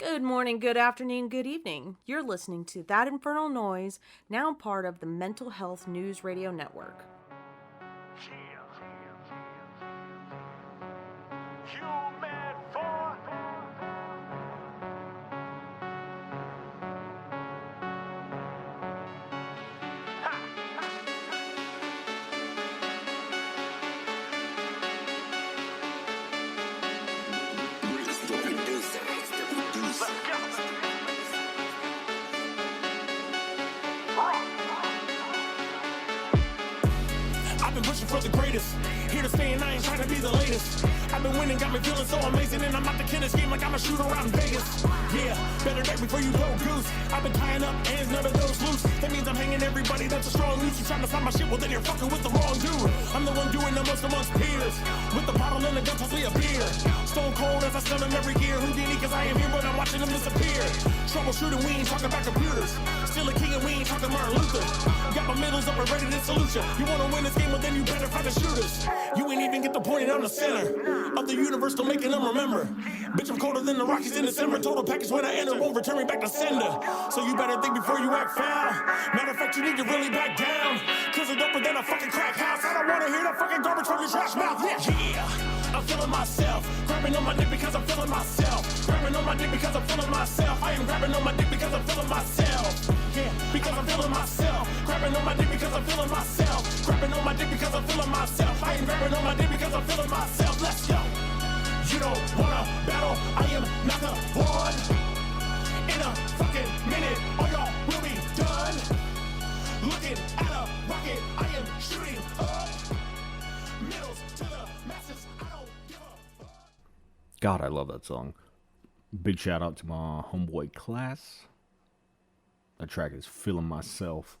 Good morning, good afternoon, good evening. You're listening to That Infernal Noise, now part of the Mental Health News Radio Network. I've been pushing for the greatest. Here to stay and I ain't trying to be the latest. I've been winning, got me feeling so amazing. And I'm out the Kenneth game like I'm a shooter out in Vegas. Yeah, better back before you go goose. I've been tying up ends, none of those loose. That means I'm hanging everybody that's a strong loose. You trying to stop my shit, well then you're fucking with the wrong dude. I'm the one doing the most amongst peers. With the bottle and the gun, toss me a beer. Stone cold as I stun him every gear. Houdini, cause I am here, but I'm watching them disappear. Troubleshooting, we ain't talking about computers. Still a king and we ain't talking Martin Luther. Got my middles up and ready to salute ya. You wanna win this game, well then you better find the shooters. You ain't even get the point, I'm the center of the universe, still making them remember. Bitch, I'm colder than the Rockies in December. Total package when I enter, won't return me back to sender. So you better think before you act foul. Matter of fact, you need to really back down. Cause it's doper than a fucking crack house. I don't wanna hear that fucking garbage from your trash mouth. Yeah, I'm feeling myself. Grabbing on my dick because I'm feeling myself. Grabbing on my dick because I'm feeling myself. I am grabbing on my dick because I'm feeling myself. Yeah, because I'm feeling myself. Grabbing on my dick because I'm feeling myself. Grabbing on my dick because I'm feeling myself. I am grabbing on my dick because I'm feeling myself. Let's go. You don't wanna battle, I am not the one. In a fucking minute, all y'all will be done. Looking at a rocket, I am shooting up. Middles to the masses, I don't give a fuck. God, I love that song. Big shout out to my homeboy Claas. That track is Feeling Myself.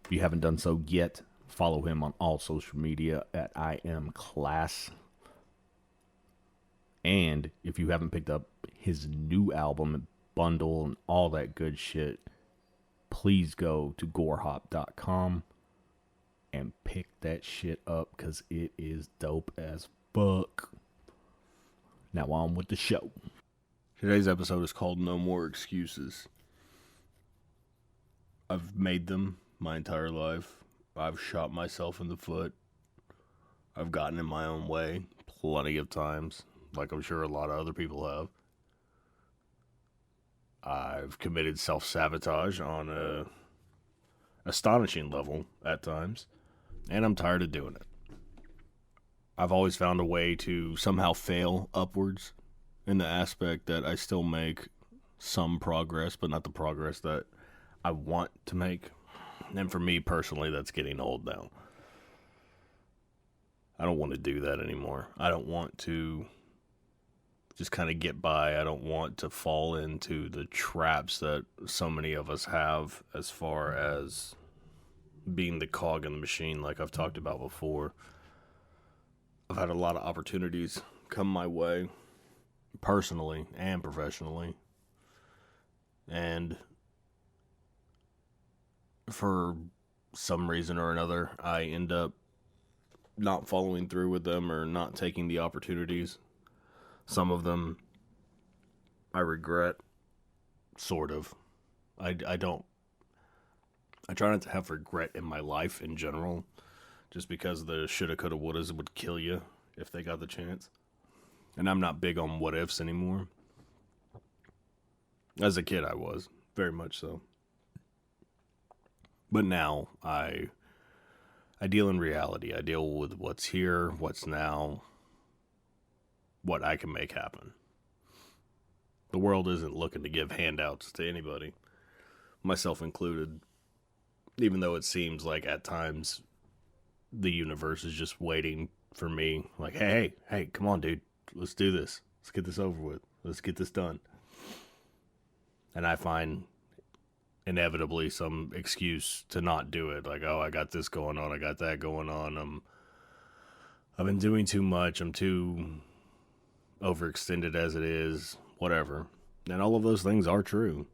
If you haven't done so yet, follow him on all social media at I am Claas. And if you haven't picked up his new album, bundle, and all that good shit, please go to gorehop.com and pick that shit up because it is dope as fuck. Now on with the show. Today's episode is called No More Excuses. I've made them my entire life. I've shot myself in the foot. I've gotten in my own way plenty of times, like I'm sure a lot of other people have. I've committed self-sabotage on a astonishing level at times, and I'm tired of doing it. I've always found a way to somehow fail upwards in the aspect that I still make some progress, but not the progress that I want to make. And for me personally, that's getting old now. I don't want to do that anymore. I don't want to just kind of get by. I don't want to fall into the traps that so many of us have as far as being the cog in the machine, like I've talked about before. I've had a lot of opportunities come my way, personally and professionally. And for some reason or another, I end up not following through with them or not taking the opportunities. Some of them I regret, sort of. I try not to have regret in my life in general, just because the shoulda, coulda, wouldas would kill you if they got the chance. And I'm not big on what ifs anymore. As a kid I was, very much so. But now I deal in reality. I deal with what's here, what's now, what I can make happen. The world isn't looking to give handouts to anybody, myself included, even though it seems like at times the universe is just waiting for me, like, hey, come on, dude, let's do this. Let's get this over with. Let's get this done. And I find inevitably some excuse to not do it. Like, oh, I got this going on. I got that going on. I've been doing too much. I'm too overextended as it is. Whatever. And all of those things are true.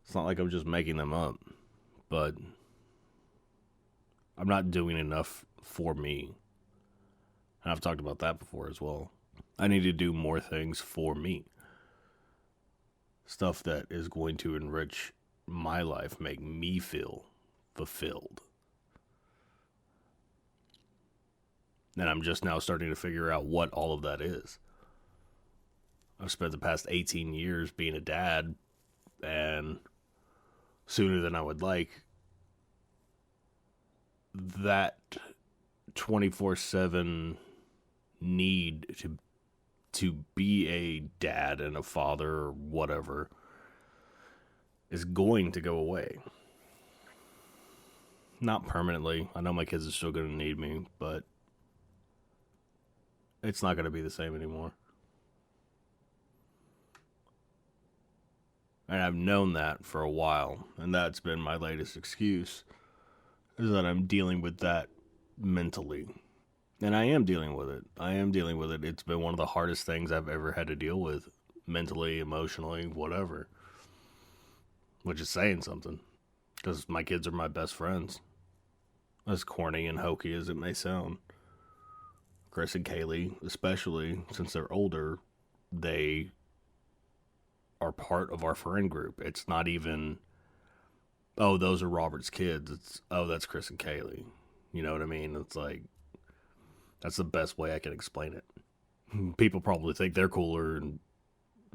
It's not like I'm just making them up. But I'm not doing enough for me. And I've talked about that before as well. I need to do more things for me. Stuff that is going to enrich my life, make me feel fulfilled. And I'm just now starting to figure out what all of that is. I've spent the past 18 years being a dad, and sooner than I would like, that 24/7 need to be a dad and a father or whatever is going to go away. Not permanently. I know my kids are still going to need me, but it's not going to be the same anymore. And I've known that for a while, and that's been my latest excuse, is that I'm dealing with that mentally. And I am dealing with it. It's been one of the hardest things I've ever had to deal with, mentally, emotionally, whatever. Which is saying something, because my kids are my best friends. As corny and hokey as it may sound. Chris and Kaylee, especially, since they're older, they are part of our friend group. It's not even, oh, those are Robert's kids. It's, oh, that's Chris and Kaylee. You know what I mean? It's like, that's the best way I can explain it. People probably think they're cooler and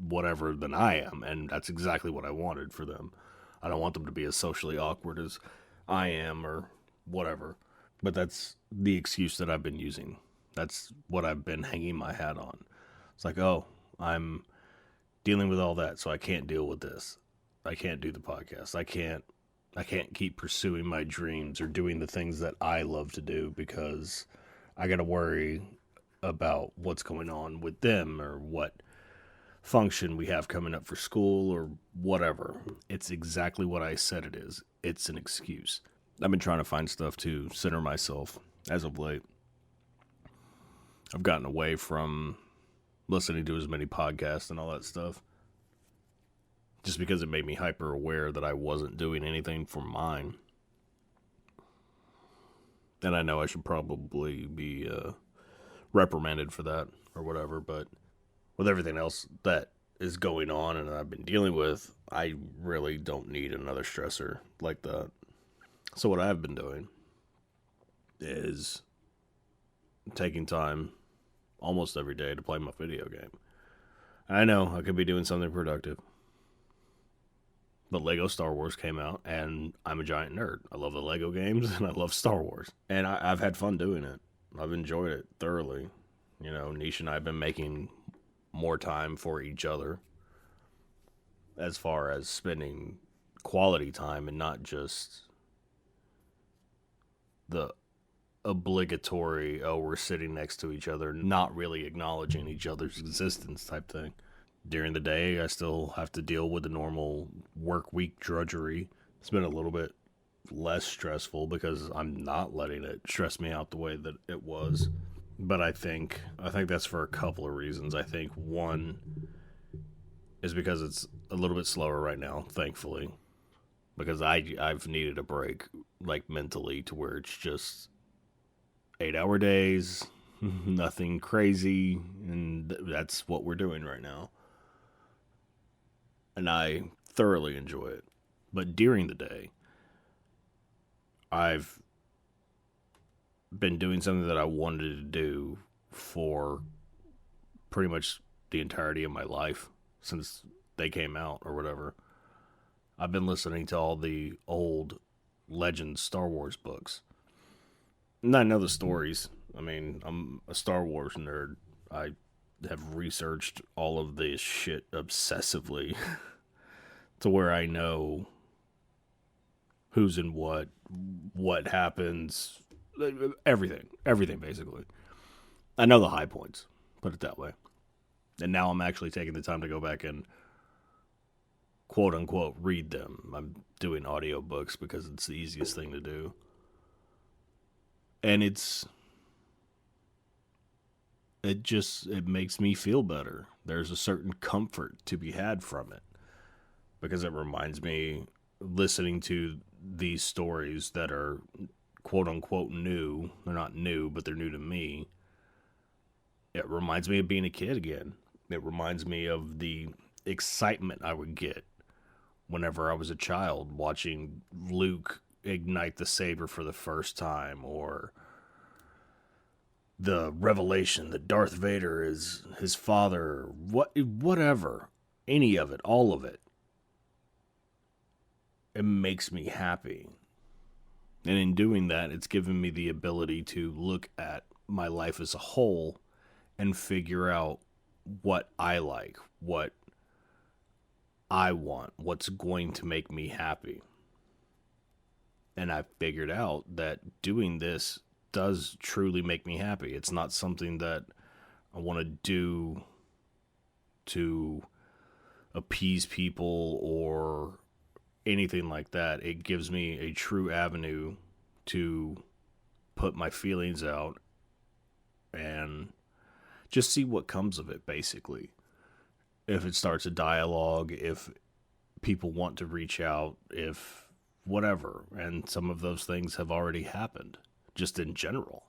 whatever than I am, and that's exactly what I wanted for them. I don't want them to be as socially awkward as I am or whatever. But that's the excuse that I've been using. That's what I've been hanging my hat on. It's like, oh, I'm dealing with all that, so I can't deal with this. I can't do the podcast. I can't keep pursuing my dreams or doing the things that I love to do because I got to worry about what's going on with them or what function we have coming up for school or whatever. It's exactly what I said it is. It's an excuse. I've been trying to find stuff to center myself as of late. I've gotten away from listening to as many podcasts and all that stuff just because it made me hyper aware that I wasn't doing anything for mine. And I know I should probably be reprimanded for that or whatever, but with everything else that is going on and I've been dealing with, I really don't need another stressor like that. So what I've been doing is taking time almost every day to play my video game. I know I could be doing something productive, but Lego Star Wars came out, and I'm a giant nerd. I love the Lego games, and I love Star Wars. And I've had fun doing it. I've enjoyed it thoroughly. You know, Nish and I have been making more time for each other as far as spending quality time and not just the obligatory, oh, we're sitting next to each other, not really acknowledging each other's existence type thing. During the day, I still have to deal with the normal work week drudgery. It's been a little bit less stressful because I'm not letting it stress me out the way that it was. But I think that's for a couple of reasons. I think one is because it's a little bit slower right now, thankfully. Because I've needed a break, like mentally, to where it's just 8-hour days, nothing crazy, and that's what we're doing right now. And I thoroughly enjoy it. But during the day, I've been doing something that I wanted to do for pretty much the entirety of my life since they came out or whatever. I've been listening to all the old Legends Star Wars books. And I know the stories. I mean, I'm a Star Wars nerd. I have researched all of this shit obsessively to where I know who's in what happens, everything basically. I know the high points, put it that way. And now I'm actually taking the time to go back and quote unquote read them. I'm doing audiobooks because it's the easiest thing to do. And it makes me feel better. There's a certain comfort to be had from it. Because it reminds me, listening to these stories that are quote unquote new, they're not new, but they're new to me. It reminds me of being a kid again. It reminds me of the excitement I would get whenever I was a child watching Luke ignite the saber for the first time, or the revelation that Darth Vader is his father, whatever, any of it, all of it. It makes me happy. And in doing that, it's given me the ability to look at my life as a whole and figure out what I like, what I want, what's going to make me happy. And I figured out that doing this does truly make me happy. It's not something that I want to do to appease people or anything like that. It gives me a true avenue to put my feelings out and just see what comes of it, basically. If it starts a dialogue, if people want to reach out, if whatever. And some of those things have already happened, just in general.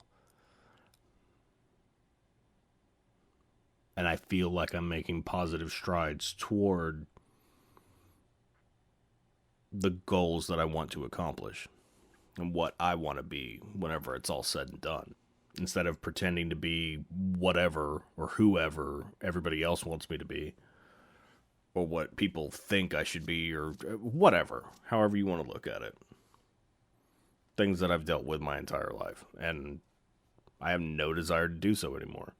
And I feel like I'm making positive strides toward the goals that I want to accomplish and what I want to be whenever it's all said and done. Instead of pretending to be whatever or whoever everybody else wants me to be, or what people think I should be, or whatever, however you want to look at it. Things that I've dealt with my entire life, and I have no desire to do so anymore.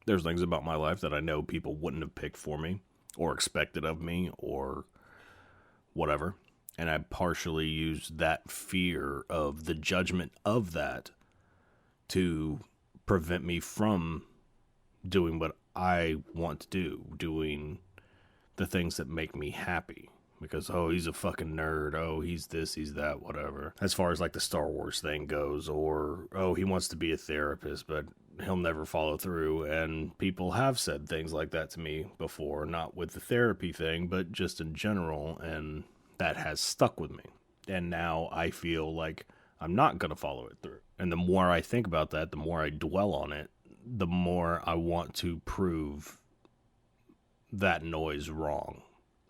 There's things about my life that I know people wouldn't have picked for me, or expected of me, or whatever. And I partially use that fear of the judgment of that to prevent me from doing what I want to do, doing the things that make me happy. Because, oh, he's a fucking nerd, oh, he's this, he's that, whatever. As far as like the Star Wars thing goes, or, oh, he wants to be a therapist, but he'll never follow through. And people have said things like that to me before, not with the therapy thing, but just in general, and that has stuck with me. And now I feel like I'm not going to follow it through. And the more I think about that, the more I dwell on it, the more I want to prove that noise wrong.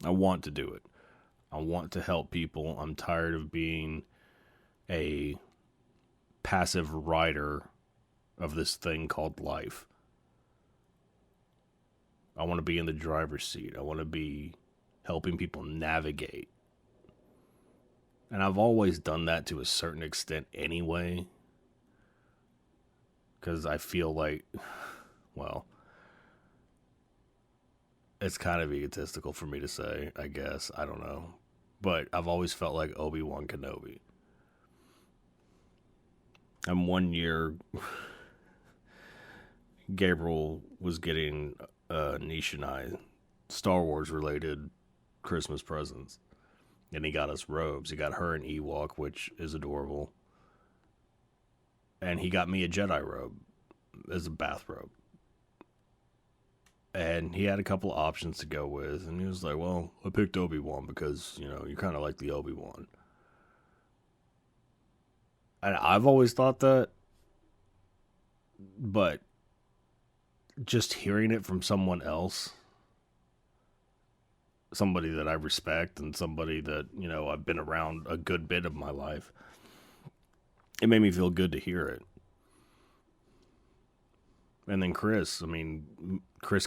I want to do it. I want to help people. I'm tired of being a passive rider of this thing called life. I want to be in the driver's seat. I want to be helping people navigate. And I've always done that to a certain extent anyway. Because I feel like, well, it's kind of egotistical for me to say, I guess. I don't know. But I've always felt like Obi-Wan Kenobi. And one year, Gabriel was getting Nisha and I Star Wars related Christmas presents. And he got us robes. He got her an Ewok, which is adorable. And he got me a Jedi robe as a bathrobe. And he had a couple of options to go with. And he was like, well, I picked Obi-Wan because, you know, you kind of like the Obi-Wan. And I've always thought that. But just hearing it from someone else, somebody that I respect and somebody that, you know, I've been around a good bit of my life, it made me feel good to hear it. And then Chris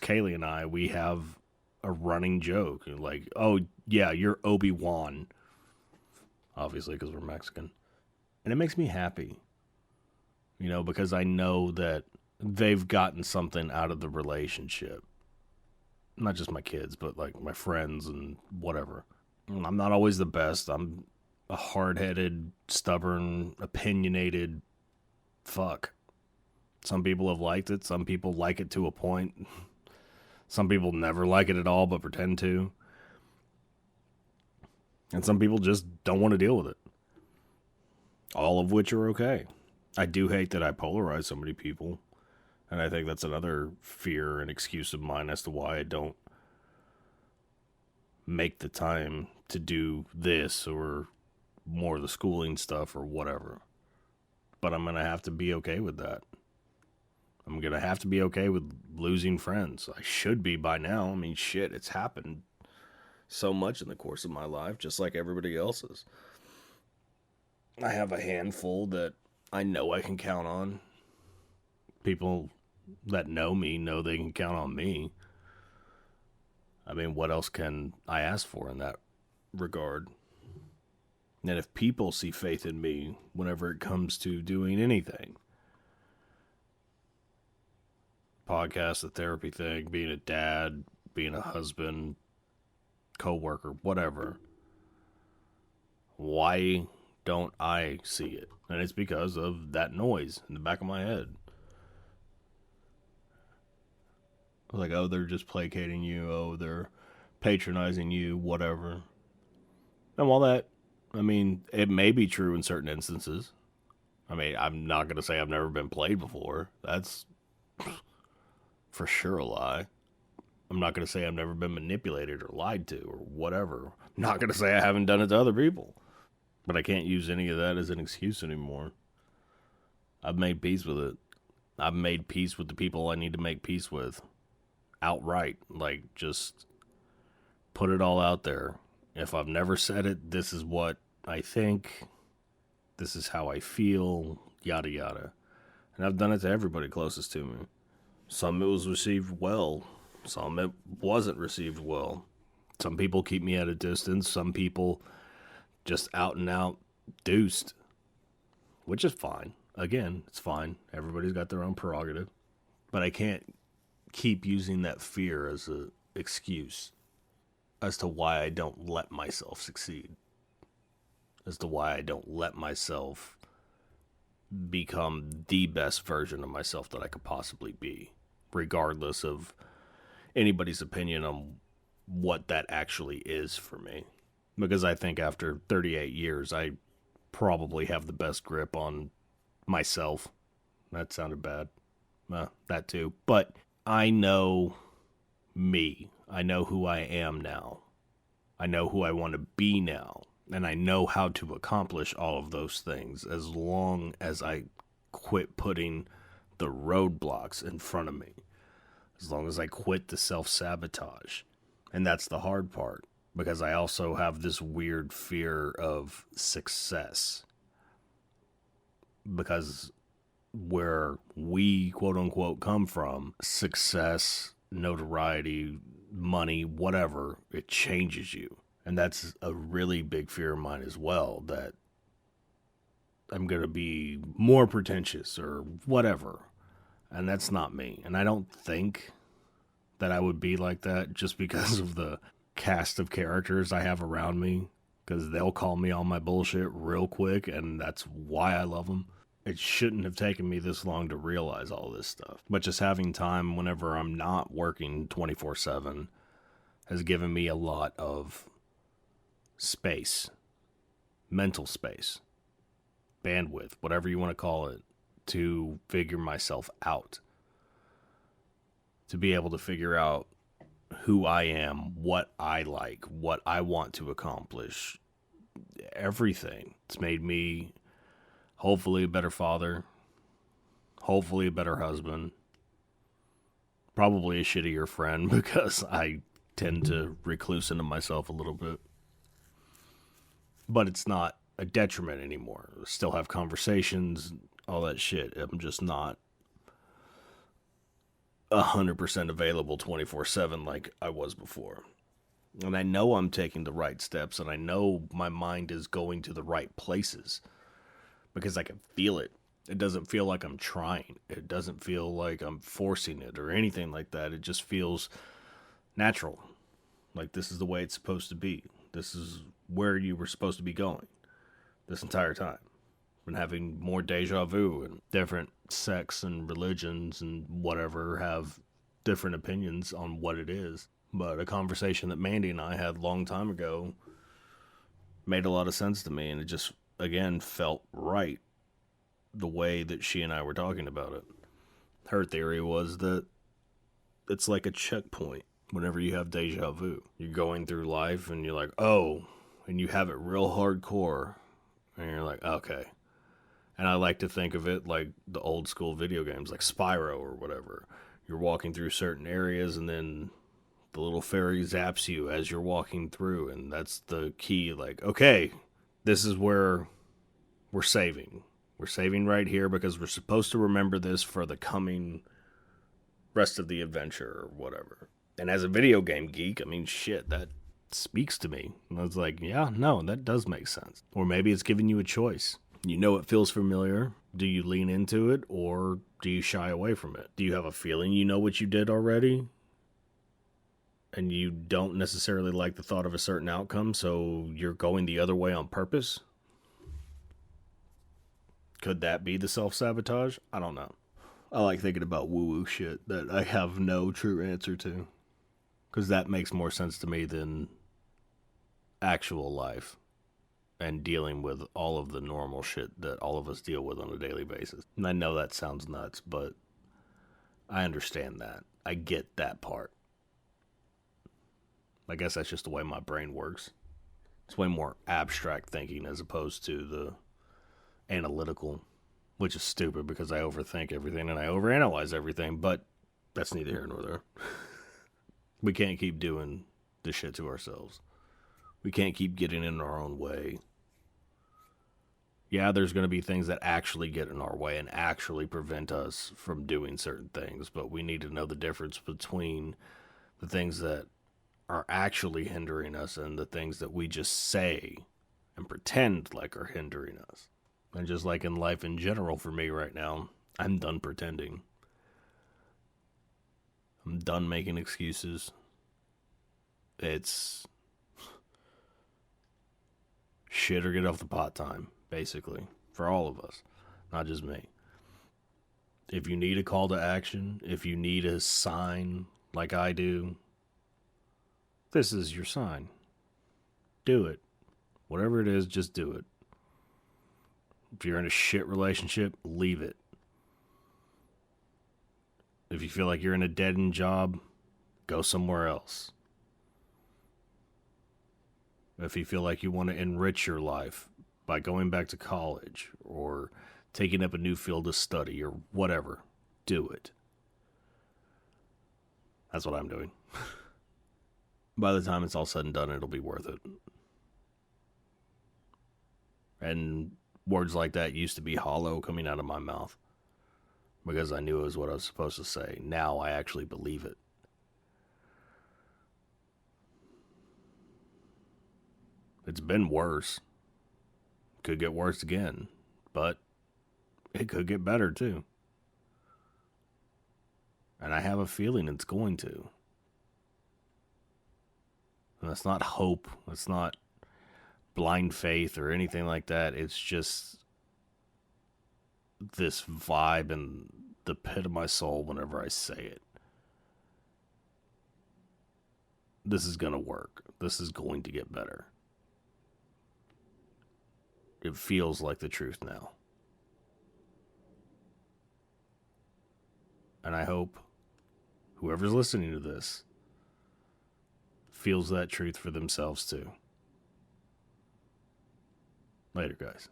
Cayley and I, we have a running joke. Like, oh, yeah, you're Obi-Wan. Obviously, because we're Mexican. And it makes me happy. You know, because I know that they've gotten something out of the relationship. Not just my kids, but like my friends and whatever. I'm not always the best. I'm a hard-headed, stubborn, opinionated fuck. Some people have liked it. Some people like it to a point. Some people never like it at all, but pretend to. And some people just don't want to deal with it. All of which are okay. I do hate that I polarize so many people. And I think that's another fear and excuse of mine as to why I don't make the time to do this or more of the schooling stuff or whatever. But I'm going to have to be okay with that. I'm going to have to be okay with losing friends. I should be by now. I mean, shit, it's happened so much in the course of my life, just like everybody else's. I have a handful that I know I can count on. People that know me know they can count on me. I mean, what else can I ask for in that regard? And if people see faith in me whenever it comes to doing anything, podcast, the therapy thing, being a dad, being a husband, co-worker, whatever, why don't I see it? And it's because of that noise in the back of my head. Like, oh, they're just placating you. Oh, they're patronizing you, whatever. And while that, I mean, it may be true in certain instances. I mean, I'm not going to say I've never been played before. That's for sure a lie. I'm not going to say I've never been manipulated or lied to or whatever. I'm not going to say I haven't done it to other people. But I can't use any of that as an excuse anymore. I've made peace with it. I've made peace with the people I need to make peace with. Outright. Like, just put it all out there. If I've never said it, this is what I think. This is how I feel. Yada, yada. And I've done it to everybody closest to me. Some it was received well. Some it wasn't received well. Some people keep me at a distance. Some people just out and out deuced. Which is fine. Again, it's fine. Everybody's got their own prerogative. But I can't keep using that fear as an excuse as to why I don't let myself succeed. As to why I don't let myself become the best version of myself that I could possibly be. Regardless of anybody's opinion on what that actually is for me. Because I think after 38 years, I probably have the best grip on myself. That sounded bad. That too. But I know me. I know who I am now. I know who I want to be now. And I know how to accomplish all of those things as long as I quit putting the roadblocks in front of me. As long as I quit the self-sabotage. And that's the hard part. Because I also have this weird fear of success. Because where we, quote unquote, come from, success, notoriety, money, whatever, it changes you. And that's a really big fear of mine as well, that I'm going to be more pretentious or whatever. And that's not me. And I don't think that I would be like that just because of the cast of characters I have around me, because they'll call me on my bullshit real quick, and that's why I love them. It shouldn't have taken me this long to realize all this stuff, but just having time whenever I'm not working 24/7 has given me a lot of space, mental space, bandwidth, whatever you want to call it, to figure myself out, to be able to figure out who I am, what I like, what I want to accomplish, everything. It's made me hopefully a better father, hopefully a better husband, probably a shittier friend because I tend to recluse into myself a little bit. But it's not a detriment anymore. I still have conversations, all that shit. I'm just not 100% available 24/7 like I was before. And I know I'm taking the right steps, and I know my mind is going to the right places because I can feel it. It doesn't feel like I'm trying. It doesn't feel like I'm forcing it or anything like that. It just feels natural. Like this is the way it's supposed to be. This is where you were supposed to be going this entire time. And having more deja vu, and different sects and religions and whatever have different opinions on what it is. But a conversation that Mandy and I had a long time ago made a lot of sense to me, and it just, again, felt right the way that she and I were talking about it. Her theory was that it's like a checkpoint whenever you have deja vu. You're going through life and you're like, oh, and you have it real hardcore, and you're like, okay, And I like to think of it like the old school video games, like Spyro or whatever. You're walking through certain areas and then the little fairy zaps you as you're walking through. And that's the key. Like, okay, this is where we're saving. We're saving right here because we're supposed to remember this for the coming rest of the adventure or whatever. And as a video game geek, I mean, shit, that speaks to me. And I was like, yeah, no, that does make sense. Or maybe it's giving you a choice. You know it feels familiar. Do you lean into it or do you shy away from it? Do you have a feeling you know what you did already? And you don't necessarily like the thought of a certain outcome, so you're going the other way on purpose? Could that be the self-sabotage? I don't know. I like thinking about woo-woo shit that I have no true answer to. Because that makes more sense to me than actual life. And dealing with all of the normal shit that all of us deal with on a daily basis. And I know that sounds nuts, but I understand that. I get that part. I guess that's just the way my brain works. It's way more abstract thinking as opposed to the analytical, which is stupid because I overthink everything and I overanalyze everything, but that's neither here nor there. We can't keep doing this shit to ourselves. We can't keep getting in our own way. Yeah, there's going to be things that actually get in our way and actually prevent us from doing certain things, but we need to know the difference between the things that are actually hindering us and the things that we just say and pretend like are hindering us. And just like in life in general for me right now, I'm done pretending. I'm done making excuses. It's shit or get off the pot time, basically, for all of us, not just me. If you need a call to action, if you need a sign like I do, this is your sign. Do it. Whatever it is, just do it. If you're in a shit relationship, leave it. If you feel like you're in a dead-end job, go somewhere else. If you feel like you want to enrich your life by going back to college or taking up a new field of study or whatever, do it. That's what I'm doing. By the time it's all said and done, it'll be worth it. And words like that used to be hollow coming out of my mouth because I knew it was what I was supposed to say. Now I actually believe it. It's been worse. Could get worse again, but it could get better too. And I have a feeling it's going to. And that's not hope. That's not blind faith or anything like that. It's just this vibe in the pit of my soul whenever I say it. This is going to work. This is going to get better. It feels like the truth now. And I hope whoever's listening to this feels that truth for themselves too. Later, guys.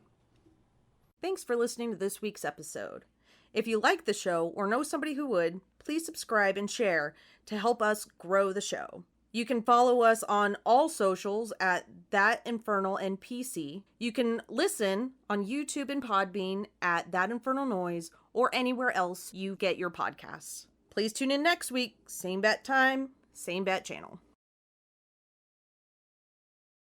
Thanks for listening to this week's episode. If you like the show or know somebody who would, please subscribe and share to help us grow the show. You can follow us on all socials at That Infernal NPC. You can listen on YouTube and Podbean at That Infernal Noise or anywhere else you get your podcasts. Please tune in next week. Same bat time, same bat channel.